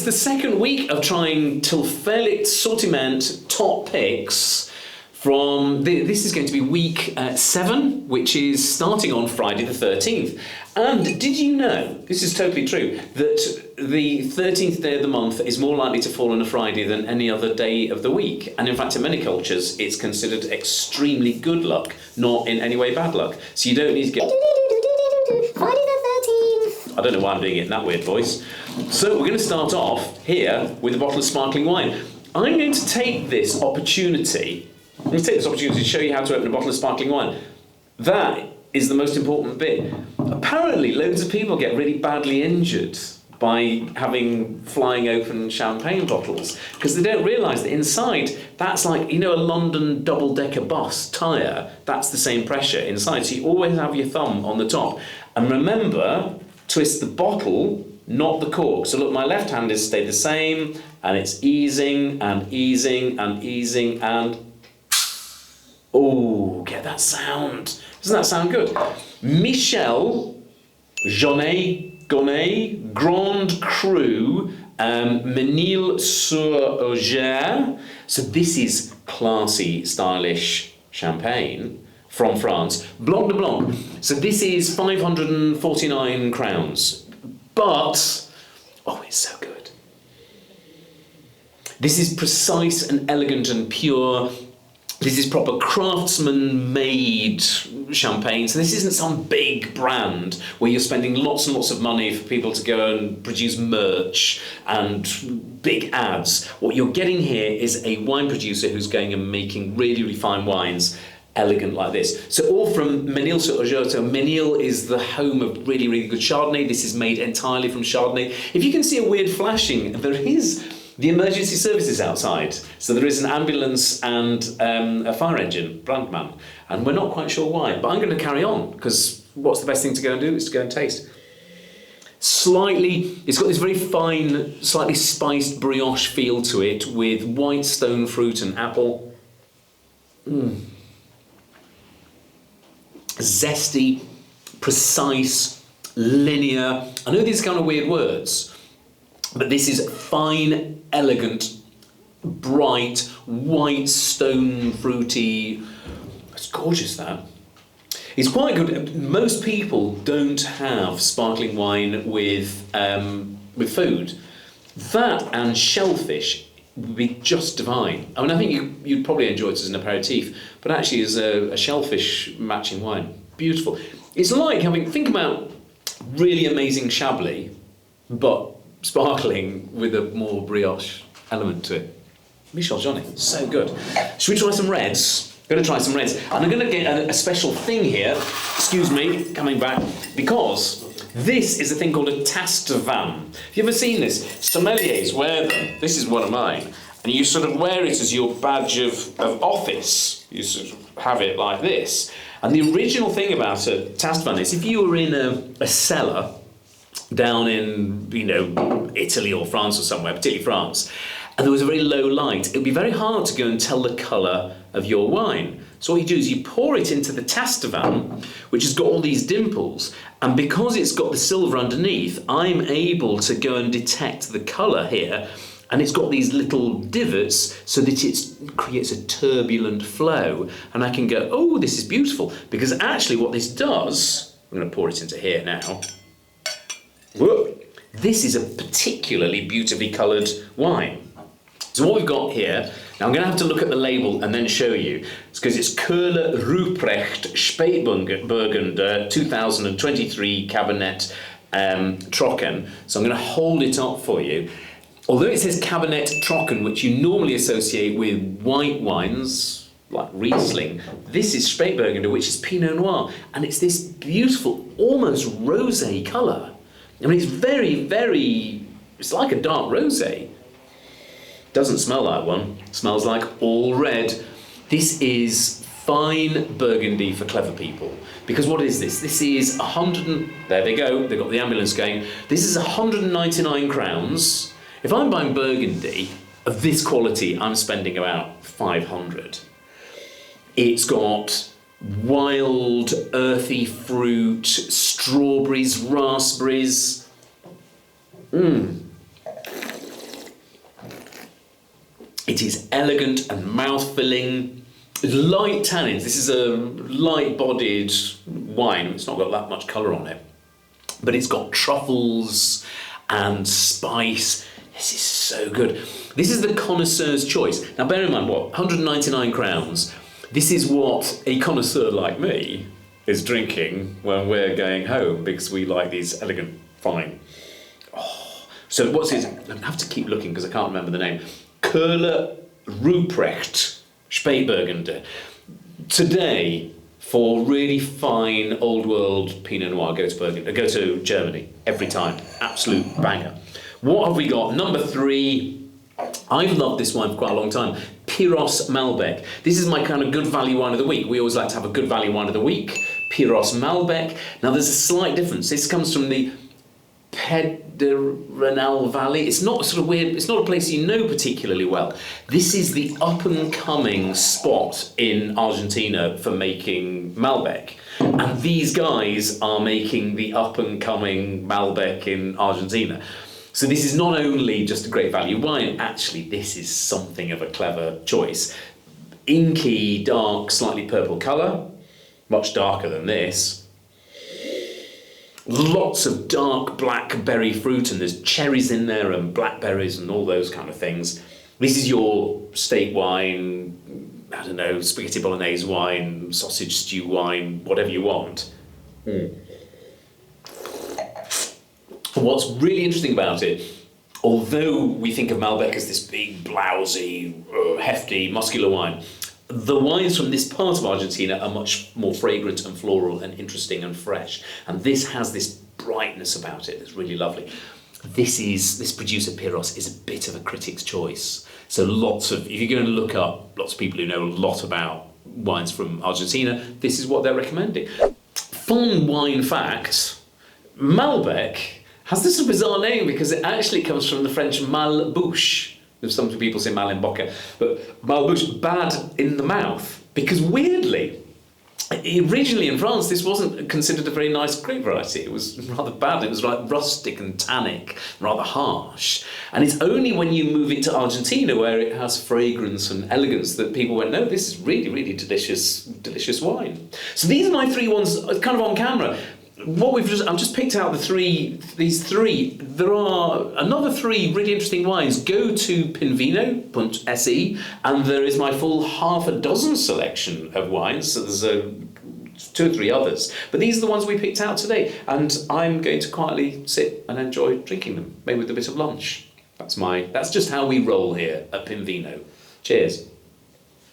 the second week of trying tillfälligt sortiment top picks from, this is going to be week 7, which is starting on Friday the 13th. And did you know, this is totally true, that the 13th day of the month is more likely to fall on a Friday than any other day of the week? And in fact, in many cultures, it's considered extremely good luck, not in any way bad luck. So you don't need to get... Friday the 13th! I don't know why I'm doing it in that weird voice. So we're going to start off here with a bottle of sparkling wine. I'm going to take this opportunity... I'm going to take this opportunity to show you how to open a bottle of sparkling wine. That is the most important bit. Apparently, loads of people get really badly injured by having flying open champagne bottles because they don't realise that inside, that's like, you know, a London double-decker bus tyre, that's the same pressure inside. So you always have your thumb on the top. And remember, twist the bottle, not the cork. So look, my left hand has stayed the same, and it's easing and easing and easing and... Oh, get that sound. Doesn't that sound good? Michel Gonets, Grand Cru, Mesnil sur Oger. So this is classy, stylish champagne from France. Blanc de Blanc. So this is 549 crowns. But, oh, it's so good. This is precise and elegant and pure. This is proper craftsman-made champagne. So this isn't some big brand where you're spending lots and lots of money for people to go and produce merch and big ads. What you're getting here is a wine producer who's going and making really, really fine wines, elegant like this. So all from Mesnil sur Oger. So Mesnil is the home of really, really good Chardonnay. This is made entirely from Chardonnay. If you can see a weird flashing, there is... the emergency services outside. So there is an ambulance and a fire engine, brandman, and we're not quite sure why, but I'm going to carry on because what's the best thing to go and do is to go and taste. It's got this very fine, slightly spiced brioche feel to it with white stone fruit and apple. Zesty, precise, linear. I know these are kind of weird words, but this is fine, elegant, bright, white, stone, fruity. It's gorgeous, that. It's quite good. Most people don't have sparkling wine with food. That and shellfish would be just divine. I mean, I think you'd probably enjoy it as an aperitif, but actually as a shellfish matching wine. Beautiful. It's like having, think about really amazing Chablis, but sparkling with a more brioche element to it. Michel Gonets, so good. Should we try some reds? Going to try some reds. And I'm going to get a special thing here, excuse me, coming back, because this is a thing called a Tastevin. Have you ever seen this? Sommeliers wear them. This is one of mine. And you sort of wear it as your badge of office. You sort of have it like this. And the original thing about a Tastevin is if you were in a cellar down in, you know, Italy or France or somewhere, particularly France, and there was a very low light, it would be very hard to go and tell the colour of your wine. So what you do is you pour it into the Tastevin, which has got all these dimples, and because it's got the silver underneath, I'm able to go and detect the colour here, and it's got these little divots so that it creates a turbulent flow, and I can go, oh, this is beautiful, because actually what this does, I'm going to pour it into here now. Whoa. This is a particularly beautifully coloured wine. So what we've got here, now I'm going to have to look at the label and then show you. It's because it's Koehler-Ruprecht Spätburgunder 2023 Kabinett Trocken. So I'm going to hold it up for you. Although it says Kabinett Trocken, which you normally associate with white wines, like Riesling, this is Spätburgunder, which is Pinot Noir. And it's this beautiful, almost rosé colour. I mean, it's very, very, it's like a dark rosé. Doesn't smell like one. Smells like all red. This is fine Burgundy for clever people. Because what is this? This is there they go, they've got the ambulance going. This is 199 crowns. If I'm buying Burgundy of this quality, I'm spending about 500. It's got wild, earthy fruit, strawberries, raspberries. It is elegant and mouth-filling. Light tannins. This is a light-bodied wine. It's not got that much colour on it. But it's got truffles and spice. This is so good. This is the connoisseur's choice. Now bear in mind, 199 crowns. This is what a connoisseur like me is drinking when we're going home because we like these elegant, fine. Oh. So what's his? I have to keep looking because I can't remember the name. Koehler-Ruprecht Spätburgunder. Today, for really fine old world Pinot Noir, go to Germany every time. Absolute banger. What have we got? Number 3. I've loved this wine for quite a long time. Pyros Malbec. This is my kind of good value wine of the week. We always like to have a good value wine of the week. Pyros Malbec. Now there's a slight difference. This comes from the Pedrenal Valley. It's not sort of weird, it's not a place you know particularly well. This is the up and coming spot in Argentina for making Malbec. And these guys are making the up and coming Malbec in Argentina. So this is not only just a great value wine, actually this is something of a clever choice. Inky, dark, slightly purple colour, much darker than this. Lots of dark black berry fruit, and there's cherries in there and blackberries and all those kind of things. This is your steak wine, I don't know, spaghetti bolognese wine, sausage stew wine, whatever you want. What's really interesting about it, although we think of Malbec as this big, blousy, hefty, muscular wine, the wines from this part of Argentina are much more fragrant and floral and interesting and fresh. And this has this brightness about it that's really lovely. This producer Pyros is a bit of a critic's choice. So if you're going to look up lots of people who know a lot about wines from Argentina, this is what they're recommending. Fun wine fact, Malbec has this bizarre name because it actually comes from the French malbouche. Some people say mal in bocca, but malbouche, bad in the mouth. Because weirdly, originally in France, this wasn't considered a very nice grape variety. It was rather bad. It was like rustic and tannic, rather harsh. And it's only when you move it to Argentina where it has fragrance and elegance that people went, no, this is really, really delicious wine. So these are my 3 ones, kind of on camera. I've just picked out these three. There are another 3 really interesting wines. Go to Pinvino.se and there is my full half a dozen selection of wines. So there's 2 or 3 others. But these are the ones we picked out today. And I'm going to quietly sit and enjoy drinking them, maybe with a bit of lunch. That's just how we roll here at Pinvino. Cheers.